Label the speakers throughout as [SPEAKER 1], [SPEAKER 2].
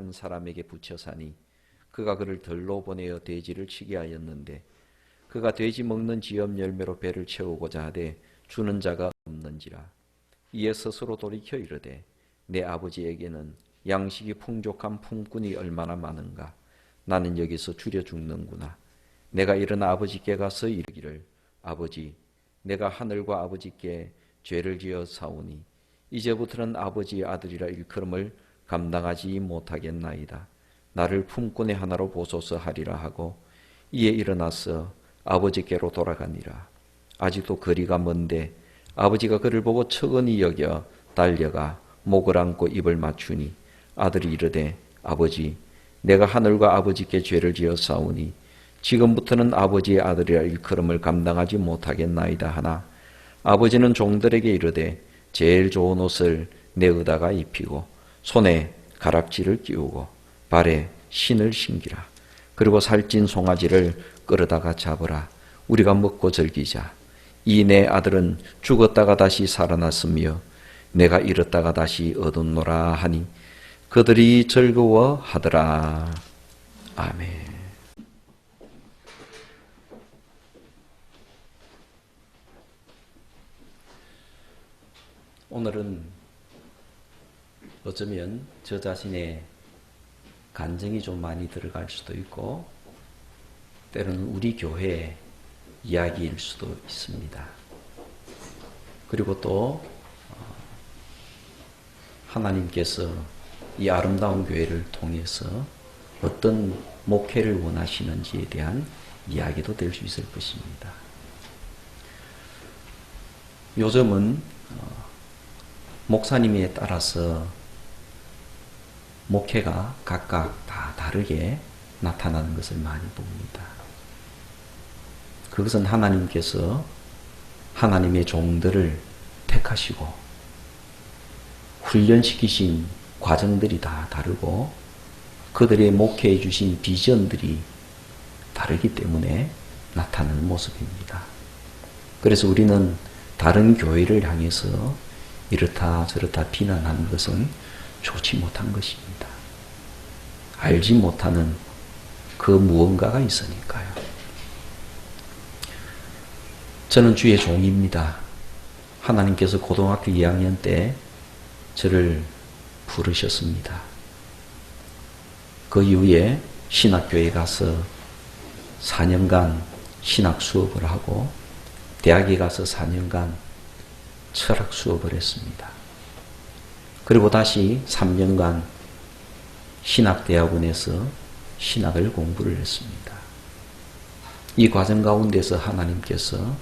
[SPEAKER 1] 한 사람에게 붙여 사니 그가 그를 들로 보내어 돼지를 치게 하였는데 그가 돼지 먹는 지엽 열매로 배를 채우고자 하되 주는 자가 없는지라. 이에 스스로 돌이켜 이르되 내 아버지에게는 양식이 풍족한 품꾼이 얼마나 많은가. 나는 여기서 줄여 죽는구나. 내가 일어나 아버지께 가서 이르기를 아버지 내가 하늘과 아버지께 죄를 지어 사오니 이제부터는 아버지의 아들이라 일컬음을 감당하지 못하겠나이다. 나를 품꾼의 하나로 보소서 하리라 하고 이에 일어나서 아버지께로 돌아가니라. 아직도 거리가 먼데 아버지가 그를 보고 측은히 여겨 달려가 목을 안고 입을 맞추니 아들이 이르되 아버지 내가 하늘과 아버지께 죄를 지어 싸우니 지금부터는 아버지의 아들이라 일컬음을 감당하지 못하겠나이다 하나 아버지는 종들에게 이르되 제일 좋은 옷을 내어다가 입히고 손에 가락지를 끼우고 발에 신을 신기라. 그리고 살찐 송아지를 끌어다가 잡으라. 우리가 먹고 즐기자. 이 내 아들은 죽었다가 다시 살아났으며 내가 잃었다가 다시 얻었노라 하니 그들이 즐거워하더라. 아멘. 오늘은 어쩌면 저 자신의 간증이 좀 많이 들어갈 수도 있고 때로는 우리 교회의 이야기일 수도 있습니다. 그리고 또 하나님께서 이 아름다운 교회를 통해서 어떤 목회를 원하시는지에 대한 이야기도 될 수 있을 것입니다. 요즘은 목사님에 따라서 목회가 각각 다 다르게 나타나는 것을 많이 봅니다. 그것은 하나님께서 하나님의 종들을 택하시고 훈련시키신 과정들이 다 다르고 그들의 목회해 주신 비전들이 다르기 때문에 나타나는 모습입니다. 그래서 우리는 다른 교회를 향해서 이렇다 저렇다 비난하는 것은 좋지 못한 것입니다. 알지 못하는 그 무언가가 있으니까요. 저는 주의 종입니다. 하나님께서 고등학교 2학년 때 저를 부르셨습니다. 그 이후에 신학교에 가서 4년간 신학 수업을 하고 대학에 가서 4년간 철학 수업을 했습니다. 그리고 다시 3년간 신학대학원에서 신학을 공부를 했습니다. 이 과정 가운데서 하나님께서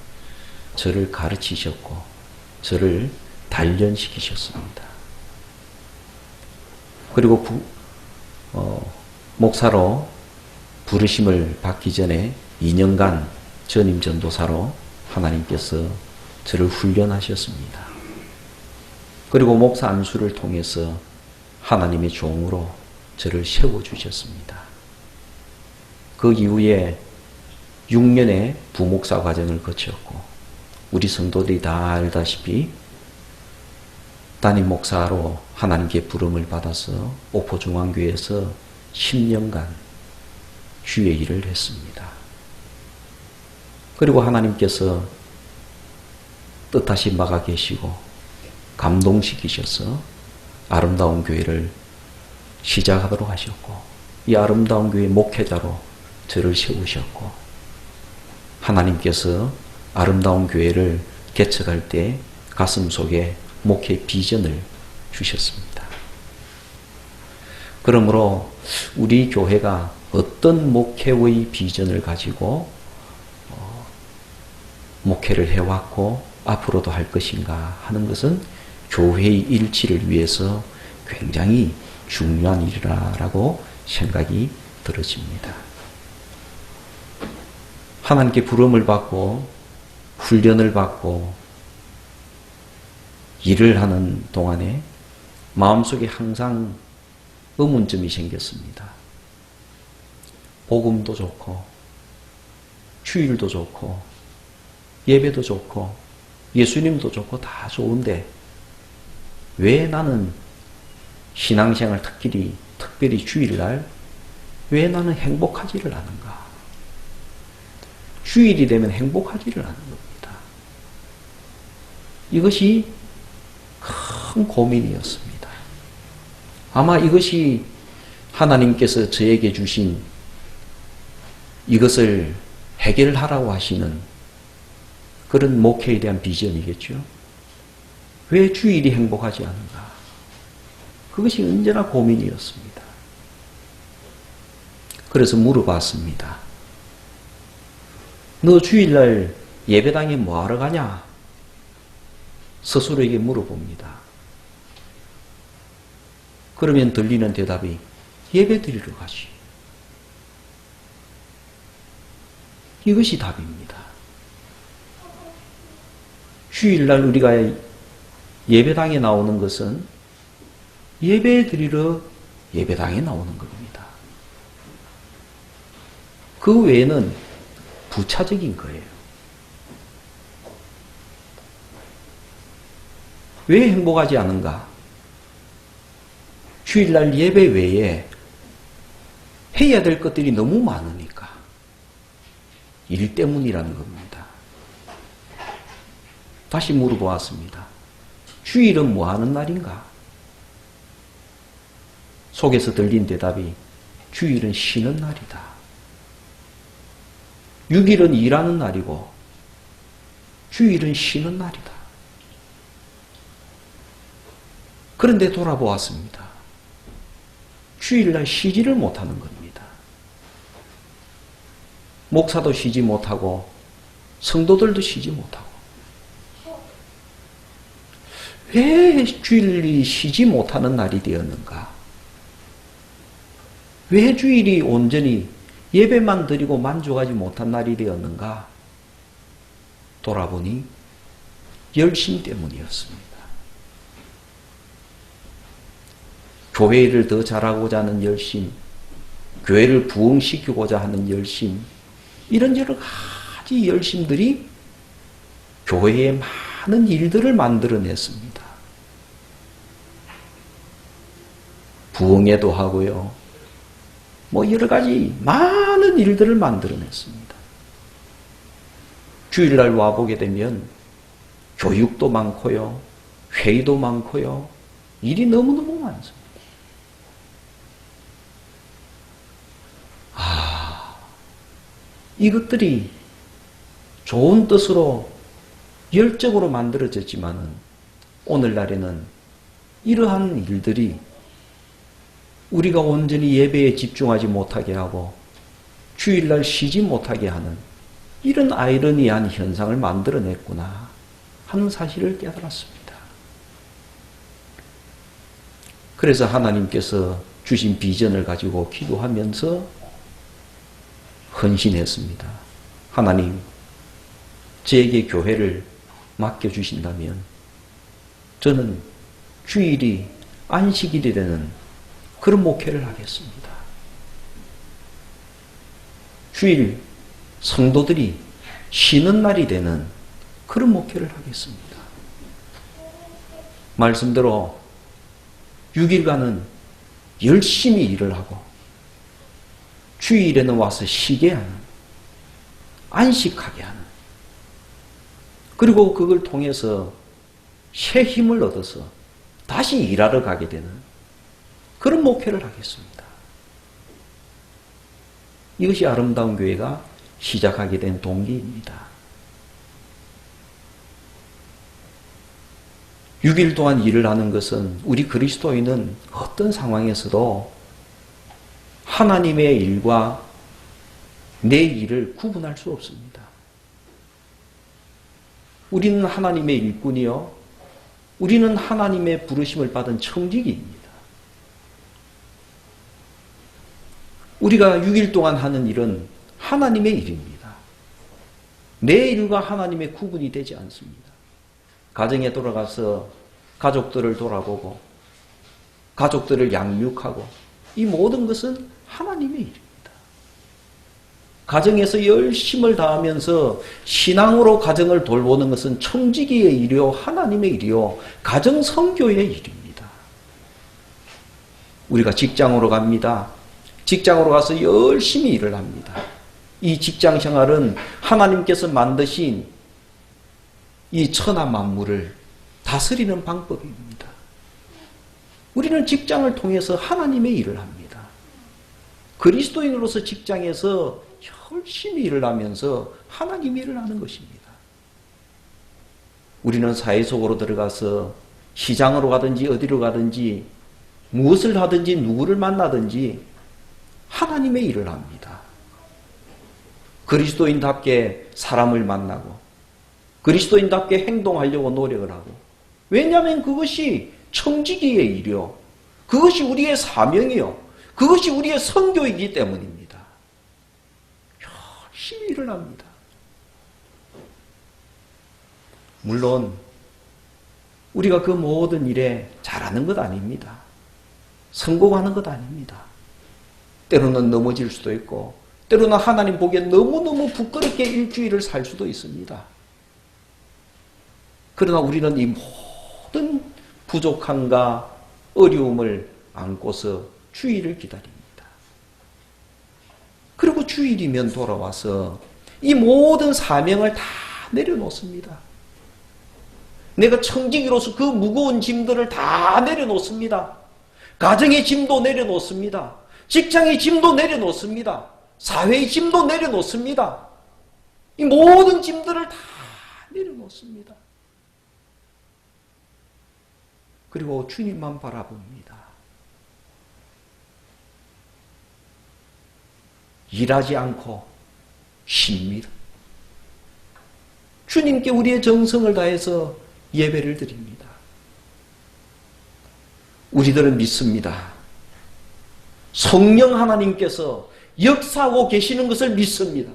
[SPEAKER 1] 저를 가르치셨고 저를 단련시키셨습니다. 그리고 목사로 부르심을 받기 전에 2년간 전임 전도사로 하나님께서 저를 훈련하셨습니다. 그리고 목사 안수를 통해서 하나님의 종으로 저를 세워주셨습니다. 그 이후에 6년의 부목사 과정을 거쳤고 우리 성도들이 다 알다시피 담임 목사로 하나님께 부름을 받아서 옥포중앙교회에서 10년간 주의 일을 했습니다. 그리고 하나님께서 뜻하신 바가 계시고 감동시키셔서 아름다운 교회를 시작하도록 하셨고 이 아름다운 교회 목회자로 저를 세우셨고 하나님께서 아름다운 교회를 개척할 때 가슴속에 목회 비전을 주셨습니다. 그러므로 우리 교회가 어떤 목회의 비전을 가지고 목회를 해왔고 앞으로도 할 것인가 하는 것은 교회의 일치를 위해서 굉장히 중요한 일이라고 생각이 들어집니다. 하나님께 부름을 받고 훈련을 받고 일을 하는 동안에 마음속에 항상 의문점이 생겼습니다. 복음도 좋고 주일도 좋고 예배도 좋고 예수님도 좋고 다 좋은데 왜 나는 신앙생활 특히 특별히 주일날 왜 나는 행복하지를 않은가? 주일이 되면 행복하지를 않은 겁니다. 이것이 큰 고민이었습니다. 아마 이것이 하나님께서 저에게 주신 이것을 해결하라고 하시는 그런 목회에 대한 비전이겠죠. 왜 주일이 행복하지 않은가? 그것이 언제나 고민이었습니다. 그래서 물어봤습니다. 너 주일날 예배당에 뭐하러 가냐? 스스로에게 물어봅니다. 그러면 들리는 대답이 예배 드리러 가시. 이것이 답입니다. 주일날 우리가 예배당에 나오는 것은 예배 드리러 예배당에 나오는 겁니다. 그 외에는 부차적인 거예요. 왜 행복하지 않은가? 주일날 예배 외에 해야 될 것들이 너무 많으니까. 일 때문이라는 겁니다. 다시 물어보았습니다. 주일은 뭐 하는 날인가? 속에서 들린 대답이 주일은 쉬는 날이다. 6일은 일하는 날이고 주일은 쉬는 날이다. 그런데 돌아보았습니다. 주일날 쉬지를 못하는 겁니다. 목사도 쉬지 못하고 성도들도 쉬지 못하고 왜 주일이 쉬지 못하는 날이 되었는가? 왜 주일이 온전히 예배만 드리고 만족하지 못한 날이 되었는가? 돌아보니 열심 때문이었습니다. 교회를 더 잘하고자 하는 열심, 교회를 부흥시키고자 하는 열심, 이런 여러 가지 열심들이 교회에 많은 일들을 만들어냈습니다. 부흥회도 하고요. 뭐 여러 가지 많은 일들을 만들어냈습니다. 주일날 와보게 되면 교육도 많고요. 회의도 많고요. 일이 너무너무 많습니다. 이것들이 좋은 뜻으로 열정으로 만들어졌지만은 오늘날에는 이러한 일들이 우리가 온전히 예배에 집중하지 못하게 하고 주일날 쉬지 못하게 하는 이런 아이러니한 현상을 만들어냈구나 하는 사실을 깨달았습니다. 그래서 하나님께서 주신 비전을 가지고 기도하면서 헌신했습니다. 하나님, 저에게 교회를 맡겨주신다면 저는 주일이 안식일이 되는 그런 목회를 하겠습니다. 주일 성도들이 쉬는 날이 되는 그런 목회를 하겠습니다. 말씀대로 6일간은 열심히 일을 하고 주일에는 와서 쉬게 하는, 안식하게 하는, 그리고 그걸 통해서 새 힘을 얻어서 다시 일하러 가게 되는 그런 목회를 하겠습니다. 이것이 아름다운 교회가 시작하게 된 동기입니다. 6일 동안 일을 하는 것은 우리 그리스도인은 어떤 상황에서도 하나님의 일과 내 일을 구분할 수 없습니다. 우리는 하나님의 일꾼이요. 우리는 하나님의 부르심을 받은 청지기입니다. 우리가 6일 동안 하는 일은 하나님의 일입니다. 내 일과 하나님의 구분이 되지 않습니다. 가정에 돌아가서 가족들을 돌아보고 가족들을 양육하고 이 모든 것은 하나님의 일입니다. 가정에서 열심을 다하면서 신앙으로 가정을 돌보는 것은 청지기의 일이요 하나님의 일이요 가정 선교의 일입니다. 우리가 직장으로 갑니다. 직장으로 가서 열심히 일을 합니다. 이 직장 생활은 하나님께서 만드신 이 천하 만물을 다스리는 방법입니다. 우리는 직장을 통해서 하나님의 일을 합니다. 그리스도인으로서 직장에서 열심히 일을 하면서 하나님의 일을 하는 것입니다. 우리는 사회 속으로 들어가서 시장으로 가든지 어디로 가든지 무엇을 하든지 누구를 만나든지 하나님의 일을 합니다. 그리스도인답게 사람을 만나고 그리스도인답게 행동하려고 노력을 하고, 왜냐하면 그것이 청지기의 일이요, 그것이 우리의 사명이요, 그것이 우리의 선교이기 때문입니다. 열심히 일을 합니다. 물론 우리가 그 모든 일에 잘하는 것 아닙니다. 성공하는 것 아닙니다. 때로는 넘어질 수도 있고, 때로는 하나님 보기에 너무너무 부끄럽게 일주일을 살 수도 있습니다. 그러나 우리는 이 모든 부족함과 어려움을 안고서 주일을 기다립니다. 그리고 주일이면 돌아와서 이 모든 사명을 다 내려놓습니다. 내가 청지기로서 그 무거운 짐들을 다 내려놓습니다. 가정의 짐도 내려놓습니다. 직장의 짐도 내려놓습니다. 사회의 짐도 내려놓습니다. 이 모든 짐들을 다 내려놓습니다. 그리고 주님만 바라봅니다. 일하지 않고 쉽니다. 주님께 우리의 정성을 다해서 예배를 드립니다. 우리들은 믿습니다. 성령 하나님께서 역사하고 계시는 것을 믿습니다.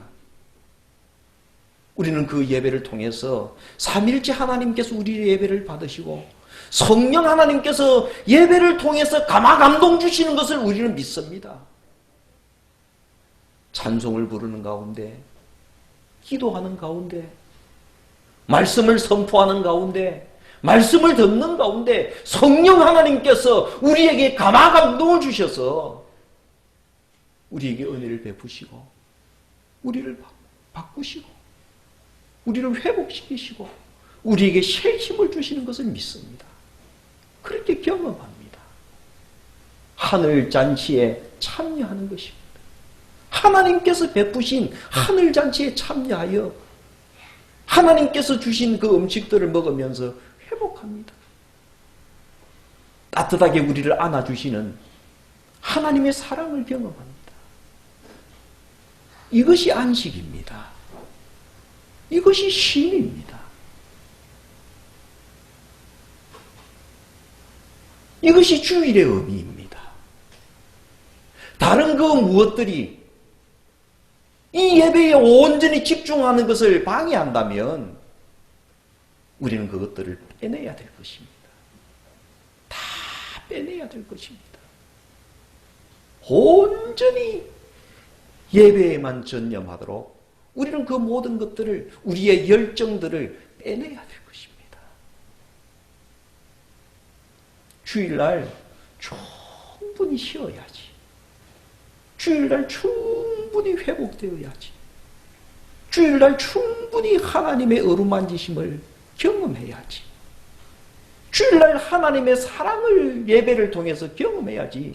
[SPEAKER 1] 우리는 그 예배를 통해서 삼일째 하나님께서 우리의 예배를 받으시고 성령 하나님께서 예배를 통해서 감화 감동 주시는 것을 우리는 믿습니다. 찬송을 부르는 가운데, 기도하는 가운데, 말씀을 선포하는 가운데, 말씀을 듣는 가운데 성령 하나님께서 우리에게 감화 감동을 주셔서 우리에게 은혜를 베푸시고 우리를 바꾸시고 우리를 회복시키시고 우리에게 새 힘을 주시는 것을 믿습니다. 그렇게 경험합니다. 하늘잔치에 참여하는 것입니다. 하나님께서 베푸신 하늘잔치에 참여하여 하나님께서 주신 그 음식들을 먹으면서 회복합니다. 따뜻하게 우리를 안아주시는 하나님의 사랑을 경험합니다. 이것이 안식입니다. 이것이 쉼입니다. 이것이 주일의 의미입니다. 다른 그 무엇들이 이 예배에 온전히 집중하는 것을 방해한다면 우리는 그것들을 빼내야 될 것입니다. 다 빼내야 될 것입니다. 온전히 예배에만 전념하도록 우리는 그 모든 것들을, 우리의 열정들을 빼내야 될 것입니다. 주일날 충분히 쉬어야지. 주일날 충분히 회복되어야지. 주일날 충분히 하나님의 어루만지심을 경험해야지. 주일날 하나님의 사랑을 예배를 통해서 경험해야지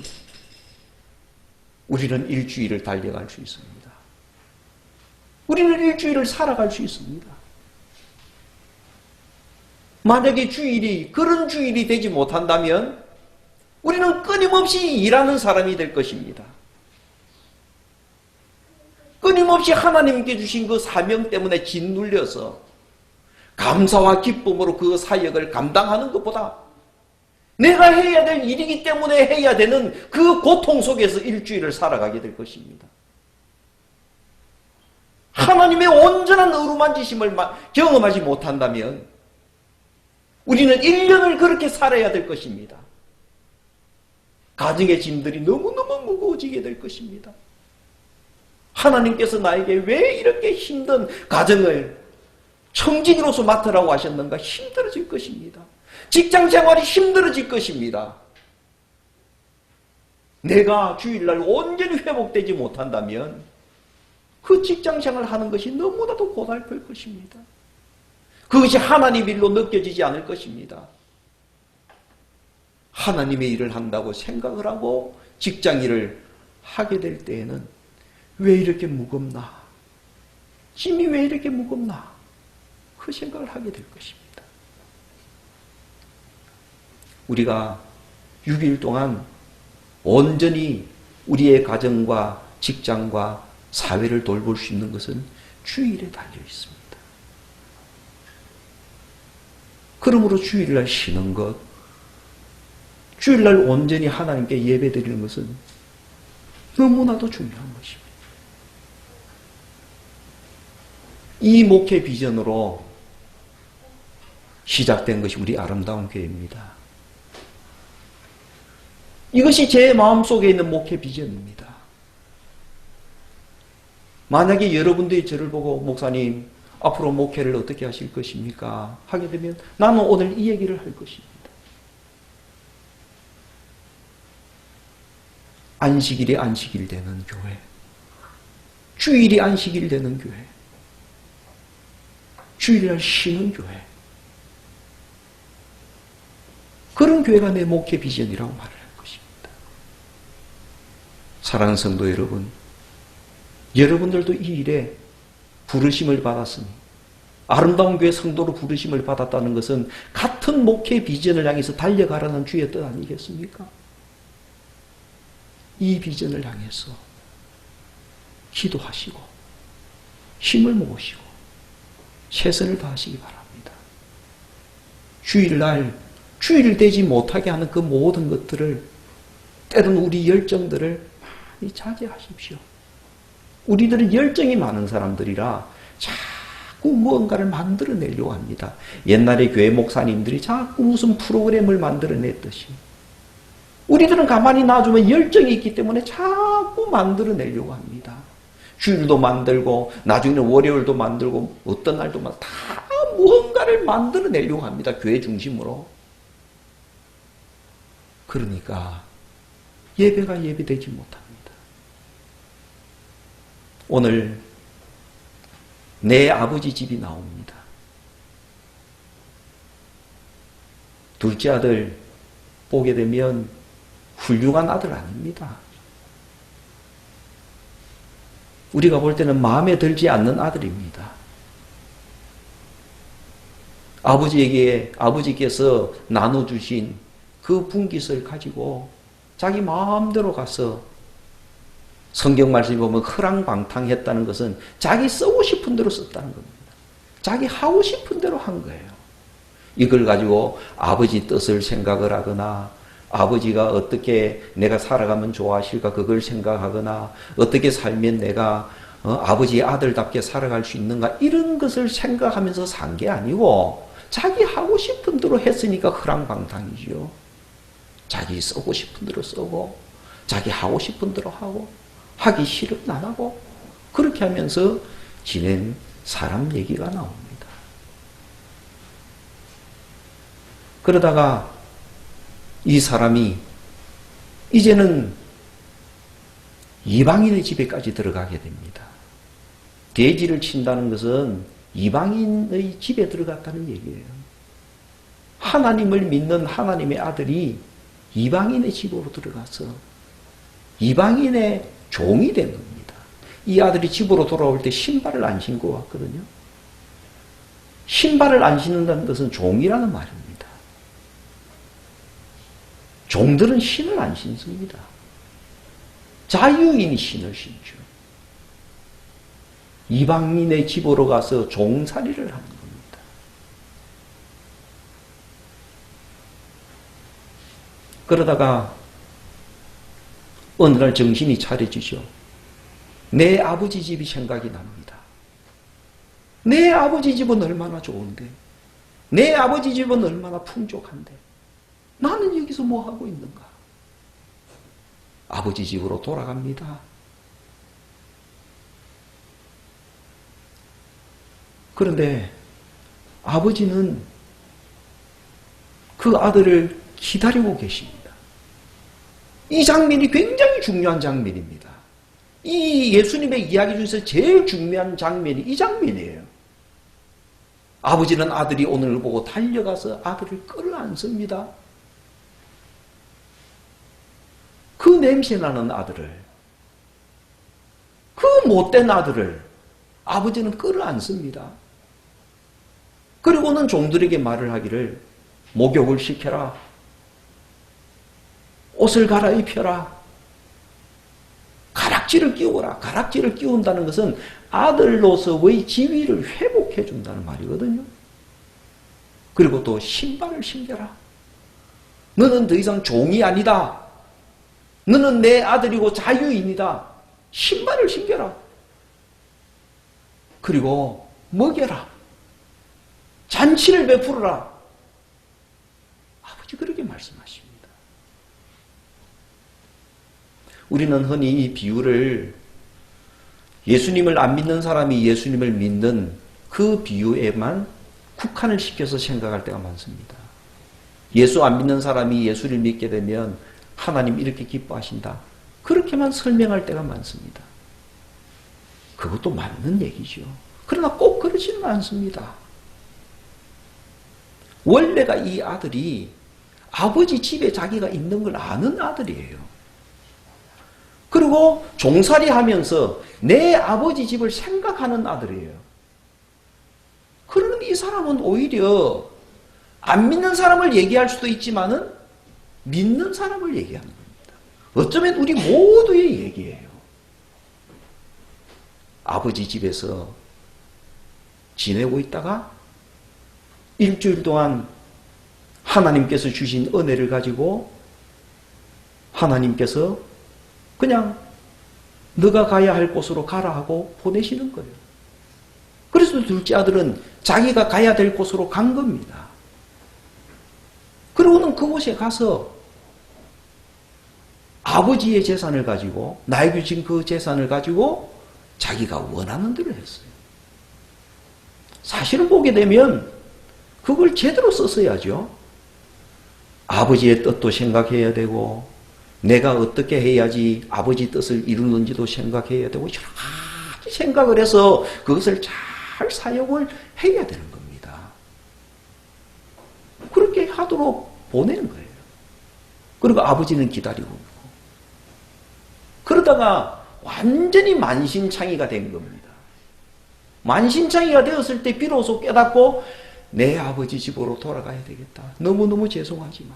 [SPEAKER 1] 우리는 일주일을 달려갈 수 있습니다. 우리는 일주일을 살아갈 수 있습니다. 만약에 주일이 그런 주일이 되지 못한다면 우리는 끊임없이 일하는 사람이 될 것입니다. 끊임없이 하나님께 주신 그 사명 때문에 짓눌려서 감사와 기쁨으로 그 사역을 감당하는 것보다 내가 해야 될 일이기 때문에 해야 되는 그 고통 속에서 일주일을 살아가게 될 것입니다. 하나님의 온전한 어루만지심을 경험하지 못한다면 우리는 1년을 그렇게 살아야 될 것입니다. 가정의 짐들이 너무너무 무거워지게 될 것입니다. 하나님께서 나에게 왜 이렇게 힘든 가정을 청지기로서 맡으라고 하셨는가? 힘들어질 것입니다. 직장 생활이 힘들어질 것입니다. 내가 주일날 온전히 회복되지 못한다면 그 직장생활 하는 것이 너무나도 고달플 것입니다. 그것이 하나님의 일로 느껴지지 않을 것입니다. 하나님의 일을 한다고 생각을 하고 직장 일을 하게 될 때에는 왜 이렇게 무겁나? 짐이 왜 이렇게 무겁나? 그 생각을 하게 될 것입니다. 우리가 6일 동안 온전히 우리의 가정과 직장과 사회를 돌볼 수 있는 것은 주일에 달려 있습니다. 그러므로 주일날 쉬는 것, 주일날 온전히 하나님께 예배드리는 것은 너무나도 중요한 것입니다. 이 목회 비전으로 시작된 것이 우리 아름다운 교회입니다. 이것이 제 마음속에 있는 목회 비전입니다. 만약에 여러분들이 저를 보고 목사님 앞으로 목회를 어떻게 하실 것입니까? 하게 되면 나는 오늘 이 얘기를 할 것입니다. 안식일이 안식일 되는 교회, 주일이 안식일 되는 교회, 주일날 쉬는 교회, 그런 교회가 내 목회 비전이라고 말을 할 것입니다. 사랑하는 성도 여러분, 여러분들도 이 일에 부르심을 받았으니 아름다운 교회 성도로 부르심을 받았다는 것은 같은 목회 비전을 향해서 달려가라는 주의 뜻 아니겠습니까? 이 비전을 향해서 기도하시고 힘을 모으시고 최선을 다하시기 바랍니다. 주일날 주일 되지 못하게 하는 그 모든 것들을, 때로는 우리 열정들을 많이 자제하십시오. 우리들은 열정이 많은 사람들이라 자꾸 무언가를 만들어내려고 합니다. 옛날에 교회 목사님들이 자꾸 무슨 프로그램을 만들어냈듯이 우리들은 가만히 놔두면 열정이 있기 때문에 자꾸 만들어내려고 합니다. 주일도 만들고 나중에는 월요일도 만들고 어떤 날도 다 무언가를 만들어내려고 합니다. 교회 중심으로. 그러니까 예배가 예배되지 못합니다. 오늘 내 아버지 집이 나옵니다. 둘째 아들 보게 되면 훌륭한 아들 아닙니다. 우리가 볼 때는 마음에 들지 않는 아들입니다. 아버지께서 나눠주신 그 분깃을 가지고 자기 마음대로 가서, 성경 말씀에 보면 허랑방탕했다는 것은 자기 쓰고 싶은 대로 썼다는 겁니다. 자기 하고 싶은 대로 한 거예요. 이걸 가지고 아버지 뜻을 생각을 하거나 아버지가 어떻게 내가 살아가면 좋아하실까 그걸 생각하거나 어떻게 살면 내가 아버지의 아들답게 살아갈 수 있는가 이런 것을 생각하면서 산 게 아니고 자기 하고 싶은 대로 했으니까 허랑방탕이지요. 자기 쓰고 싶은 대로 쓰고 자기 하고 싶은 대로 하고 하기 싫으면 안 하고 그렇게 하면서 지낸 사람 얘기가 나옵니다. 그러다가 이 사람이 이제는 이방인의 집에까지 들어가게 됩니다. 돼지를 친다는 것은 이방인의 집에 들어갔다는 얘기예요. 하나님을 믿는 하나님의 아들이 이방인의 집으로 들어가서 이방인의 종이 된 겁니다. 이 아들이 집으로 돌아올 때 신발을 안 신고 왔거든요. 신발을 안 신는다는 것은 종이라는 말입니다. 종들은 신을 안 신습니다. 자유인이 신을 신죠. 이방인의 집으로 가서 종살이를 하는 겁니다. 그러다가 어느 날 정신이 차려지죠. 내 아버지 집이 생각이 납니다. 내 아버지 집은 얼마나 좋은데, 내 아버지 집은 얼마나 풍족한데 나는 여기서 뭐 하고 있는가? 아버지 집으로 돌아갑니다. 그런데 아버지는 그 아들을 기다리고 계십니다. 이 장면이 굉장히 중요한 장면입니다. 이 예수님의 이야기 중에서 제일 중요한 장면이 이 장면이에요. 아버지는 아들이 오늘 보고 달려가서 아들을 끌어안습니다. 그 냄새나는 아들을, 그 못된 아들을 아버지는 끌어안습니다. 그리고는 종들에게 말을 하기를 목욕을 시켜라. 옷을 갈아입혀라. 가락지를 끼워라. 가락지를 끼운다는 것은 아들로서의 지위를 회복해 준다는 말이거든요. 그리고 또 신발을 신겨라. 너는 더 이상 종이 아니다. 너는 내 아들이고 자유인이다. 신발을 신겨라. 그리고 먹여라. 잔치를 베풀어라. 아버지 그렇게 말씀하십니다. 우리는 흔히 이 비유를 예수님을 안 믿는 사람이 예수님을 믿는 그 비유에만 국한을 시켜서 생각할 때가 많습니다. 예수 안 믿는 사람이 예수를 믿게 되면 하나님 이렇게 기뻐하신다. 그렇게만 설명할 때가 많습니다. 그것도 맞는 얘기죠. 그러나 꼭 그렇지는 않습니다. 원래가 이 아들이 아버지 집에 자기가 있는 걸 아는 아들이에요. 그리고 종살이 하면서 내 아버지 집을 생각하는 아들이에요. 그러는 이 사람은 오히려 안 믿는 사람을 얘기할 수도 있지만은 믿는 사람을 얘기하는 겁니다. 어쩌면 우리 모두의 얘기예요. 아버지 집에서 지내고 있다가 일주일 동안 하나님께서 주신 은혜를 가지고 하나님께서 그냥 너가 가야 할 곳으로 가라 하고 보내시는 거예요. 그래서 둘째 아들은 자기가 가야 될 곳으로 간 겁니다. 그러고는 그곳에 가서 아버지의 재산을 가지고 나에게 주신 그 재산을 가지고 자기가 원하는 대로 했어요. 사실은 보게 되면 그걸 제대로 썼어야죠. 아버지의 뜻도 생각해야 되고 내가 어떻게 해야지 아버지 뜻을 이루는지도 생각해야 되고 여러 가지 생각을 해서 그것을 잘 사용을 해야 되는 겁니다. 그렇게 하도록 보내는 거예요. 그리고 아버지는 기다리고 있고 그러다가 완전히 만신창이가 된 겁니다. 만신창이가 되었을 때 비로소 깨닫고 내 아버지 집으로 돌아가야 되겠다. 너무너무 죄송하지만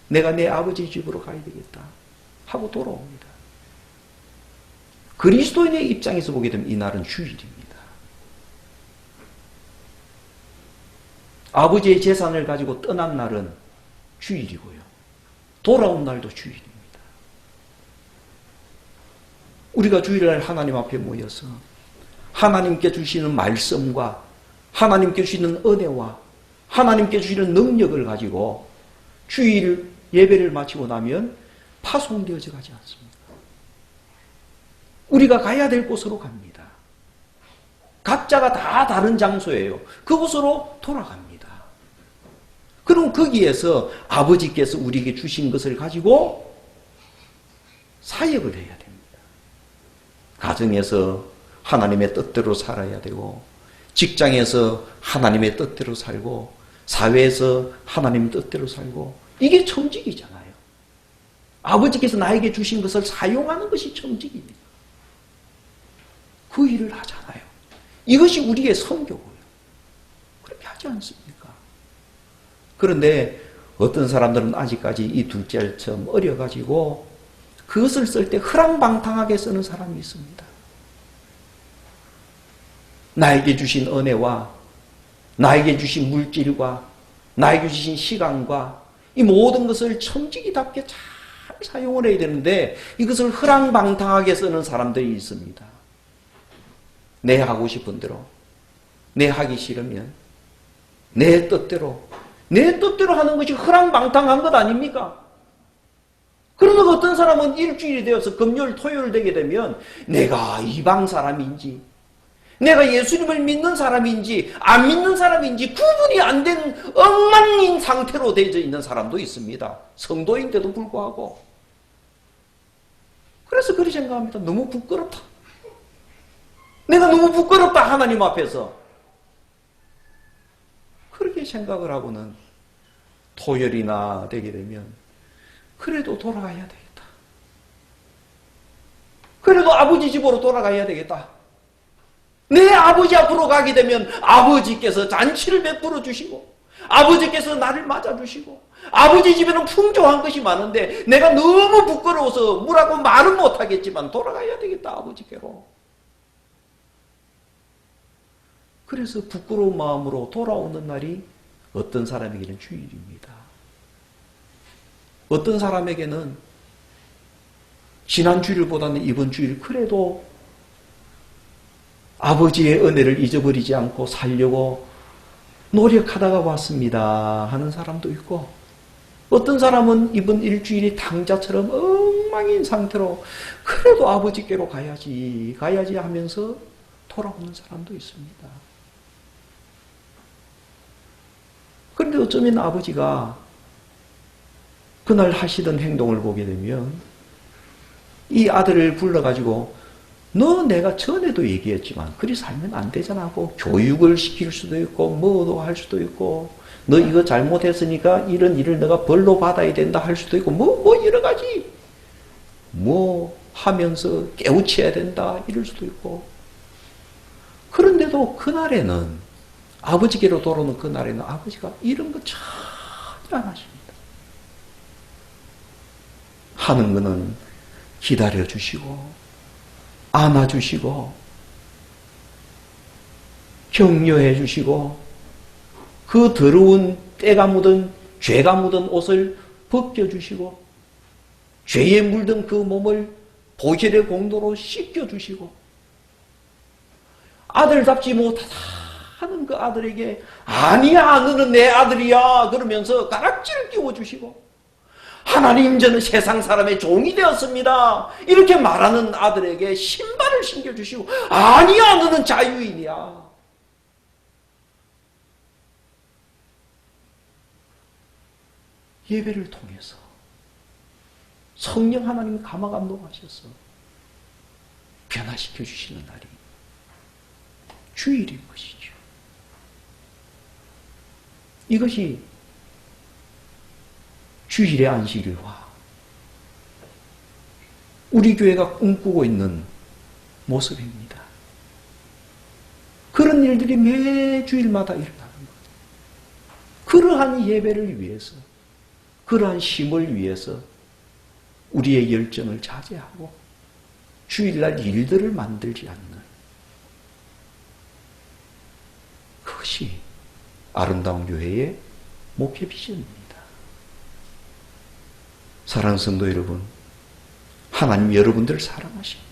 [SPEAKER 1] 내가 내 아버지 집으로 가야 되겠다 하고 돌아옵니다. 그리스도인의 입장에서 보게 되면 이날은 주일입니다. 아버지의 재산을 가지고 떠난 날은 주일이고요. 돌아온 날도 주일입니다. 우리가 주일날 하나님 앞에 모여서 하나님께 주시는 말씀과 하나님께 주시는 은혜와 하나님께 주시는 능력을 가지고 주일 예배를 마치고 나면 파송되어져 가지 않습니다. 우리가 가야 될 곳으로 갑니다. 각자가 다 다른 장소예요. 그곳으로 돌아갑니다. 그럼 거기에서 아버지께서 우리에게 주신 것을 가지고 사역을 해야 됩니다. 가정에서 하나님의 뜻대로 살아야 되고 직장에서 하나님의 뜻대로 살고 사회에서 하나님 뜻대로 살고 이게 청직이잖아요. 아버지께서 나에게 주신 것을 사용하는 것이 청직입니다. 그 일을 하잖아요. 이것이 우리의 성교고요. 그렇게 하지 않습니까? 그런데 어떤 사람들은 아직까지 이 둘째처럼 어려가지고 그것을 쓸 때 허랑방탕하게 쓰는 사람이 있습니다. 나에게 주신 은혜와 나에게 주신 물질과 나에게 주신 시간과 이 모든 것을 청지기답게 잘 사용을 해야 되는데 이것을 허랑방탕하게 쓰는 사람들이 있습니다. 내 하고 싶은 대로, 내 하기 싫으면 내 뜻대로 하는 것이 허랑방탕한 것 아닙니까? 그러면 어떤 사람은 일주일이 되어서 금요일 토요일 되게 되면 내가 이방 사람인지 내가 예수님을 믿는 사람인지 안 믿는 사람인지 구분이 안 된 엉망인 상태로 되어 있는 사람도 있습니다. 성도인데도 불구하고 그래서 그렇게 생각합니다. 너무 부끄럽다. 내가 너무 부끄럽다, 하나님 앞에서. 그렇게 생각을 하고는 토요일이나 되게 되면 그래도 돌아가야 되겠다. 그래도 아버지 집으로 돌아가야 되겠다. 내 아버지 앞으로 가게 되면 아버지께서 잔치를 베풀어 주시고 아버지께서 나를 맞아주시고 아버지 집에는 풍족한 것이 많은데 내가 너무 부끄러워서 뭐라고 말은 못하겠지만 돌아가야 되겠다, 아버지께로. 그래서 부끄러운 마음으로 돌아오는 날이 어떤 사람에게는 주일입니다. 어떤 사람에게는 지난 주일보다는 이번 주일 그래도 아버지의 은혜를 잊어버리지 않고 살려고 노력하다가 왔습니다 하는 사람도 있고, 어떤 사람은 이번 일주일이 당자처럼 엉망인 상태로 그래도 아버지께로 가야지 하면서 돌아오는 사람도 있습니다. 그런데 어쩌면 아버지가 그날 하시던 행동을 보게 되면 이 아들을 불러가지고 너 내가 전에도 얘기했지만 그리 살면 안 되잖아 하고 교육을 시킬 수도 있고 뭐도 할 수도 있고 너 이거 잘못했으니까 이런 일을 너가 벌로 받아야 된다 할 수도 있고 뭐 여러 가지 뭐 하면서 깨우쳐야 된다 이럴 수도 있고, 그런데도 그날에는 아버지께로 돌아오는 그날에는 아버지가 이런 거 전혀 안 하십니다. 하는 거는 기다려주시고 안아주시고 격려해주시고 그 더러운 때가 묻은 죄가 묻은 옷을 벗겨주시고 죄에 물든 그 몸을 보혈의 공로로 씻겨주시고 아들답지 못하다 하는 그 아들에게 아니야 너는 내 아들이야 그러면서 가락지를 끼워주시고 하나님 저는 세상 사람의 종이 되었습니다 이렇게 말하는 아들에게 신발을 신겨주시고 아니야 너는 자유인이야. 예배를 통해서 성령 하나님이 감화감동하셔서 변화시켜 주시는 날이 주일인 것이죠. 이것이 주일의 안식일과 우리 교회가 꿈꾸고 있는 모습입니다. 그런 일들이 매 주일마다 일어나는 것. 그러한 예배를 위해서, 그러한 쉼을 위해서 우리의 열정을 자제하고 주일날 일들을 만들지 않는 그것이 아름다운 교회의 목회 비전입니다. 사랑하는 성도 여러분, 하나님 여러분들을 사랑하십니다.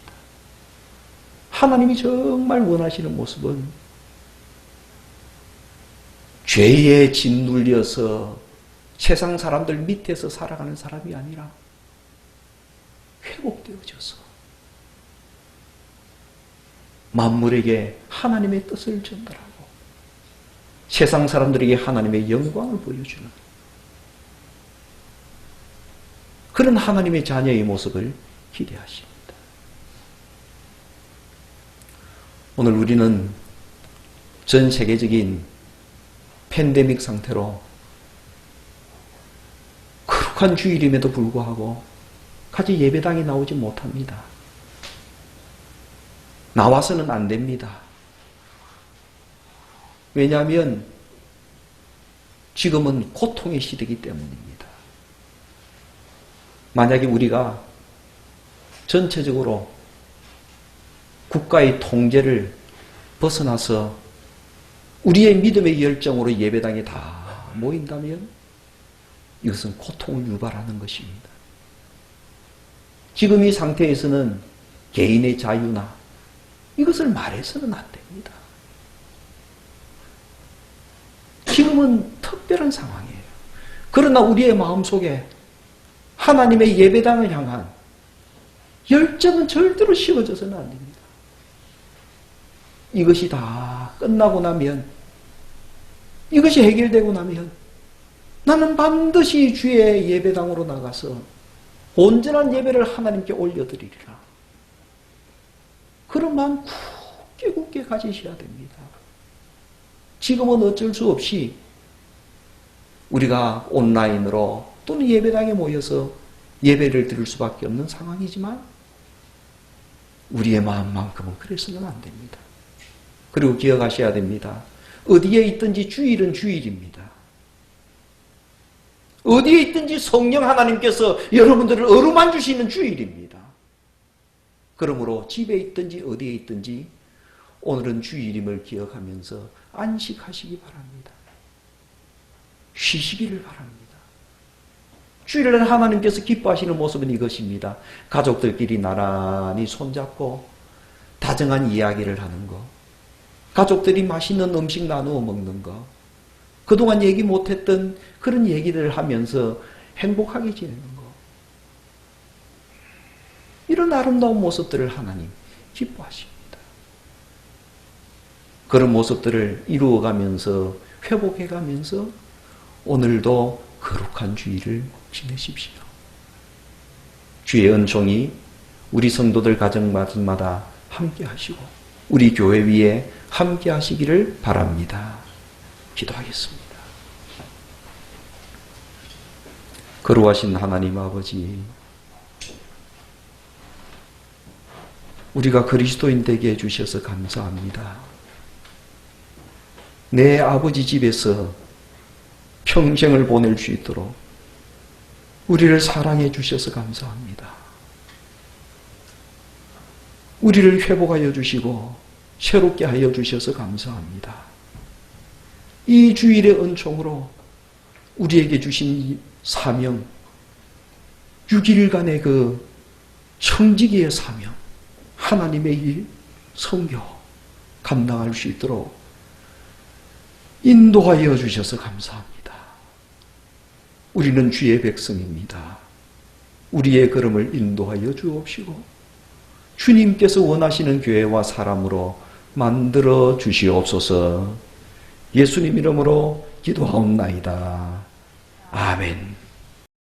[SPEAKER 1] 하나님이 정말 원하시는 모습은 죄에 짓눌려서 세상 사람들 밑에서 살아가는 사람이 아니라 회복되어져서 만물에게 하나님의 뜻을 전달하고 세상 사람들에게 하나님의 영광을 보여주는 그런 하나님의 자녀의 모습을 기대하십니다. 오늘 우리는 전 세계적인 팬데믹 상태로 거룩한 주일임에도 불구하고 같이 예배당에 나오지 못합니다. 나와서는 안 됩니다. 왜냐하면 지금은 고통의 시대이기 때문입니다. 만약에 우리가 전체적으로 국가의 통제를 벗어나서 우리의 믿음의 열정으로 예배당에 다 모인다면 이것은 고통을 유발하는 것입니다. 지금 이 상태에서는 개인의 자유나 이것을 말해서는 안 됩니다. 지금은 특별한 상황이에요. 그러나 우리의 마음속에 하나님의 예배당을 향한 열정은 절대로 식어져서는 안 됩니다. 이것이 다 끝나고 나면, 이것이 해결되고 나면 나는 반드시 주의 예배당으로 나가서 온전한 예배를 하나님께 올려드리리라. 그런 마음 굳게 가지셔야 됩니다. 지금은 어쩔 수 없이 우리가 온라인으로 또는 예배당에 모여서 예배를 드릴 수밖에 없는 상황이지만 우리의 마음만큼은 그래서는 안 됩니다. 그리고 기억하셔야 됩니다. 어디에 있든지 주일은 주일입니다. 어디에 있든지 성령 하나님께서 여러분들을 어루만 주시는 주일입니다. 그러므로 집에 있든지 어디에 있든지 오늘은 주일임을 기억하면서 안식하시기 바랍니다. 쉬시기를 바랍니다. 주일날 하나님께서 기뻐하시는 모습은 이것입니다. 가족들끼리 나란히 손잡고 다정한 이야기를 하는 것, 가족들이 맛있는 음식 나누어 먹는 것, 그동안 얘기 못했던 그런 얘기를 하면서 행복하게 지내는 것, 이런 아름다운 모습들을 하나님 기뻐하십니다. 그런 모습들을 이루어가면서 회복해가면서 오늘도 거룩한 주일을 지내십시오. 주의 은총이 우리 성도들 가정마다 함께 하시고 우리 교회 위에 함께 하시기를 바랍니다. 기도하겠습니다. 거룩하신 하나님 아버지, 우리가 그리스도인 되게 해주셔서 감사합니다. 내 아버지 집에서 평생을 보낼 수 있도록 우리를 사랑해 주셔서 감사합니다. 우리를 회복하여 주시고 새롭게 하여 주셔서 감사합니다. 이 주일의 은총으로 우리에게 주신 사명, 6일간의 그 청지기의 사명, 하나님의 일, 선교 감당할 수 있도록 인도하여 주셔서 감사합니다. 우리는 주의 백성입니다. 우리의 걸음을 인도하여 주옵시고 주님께서 원하시는 교회와 사람으로 만들어 주시옵소서. 예수님 이름으로 기도하옵나이다. 아멘.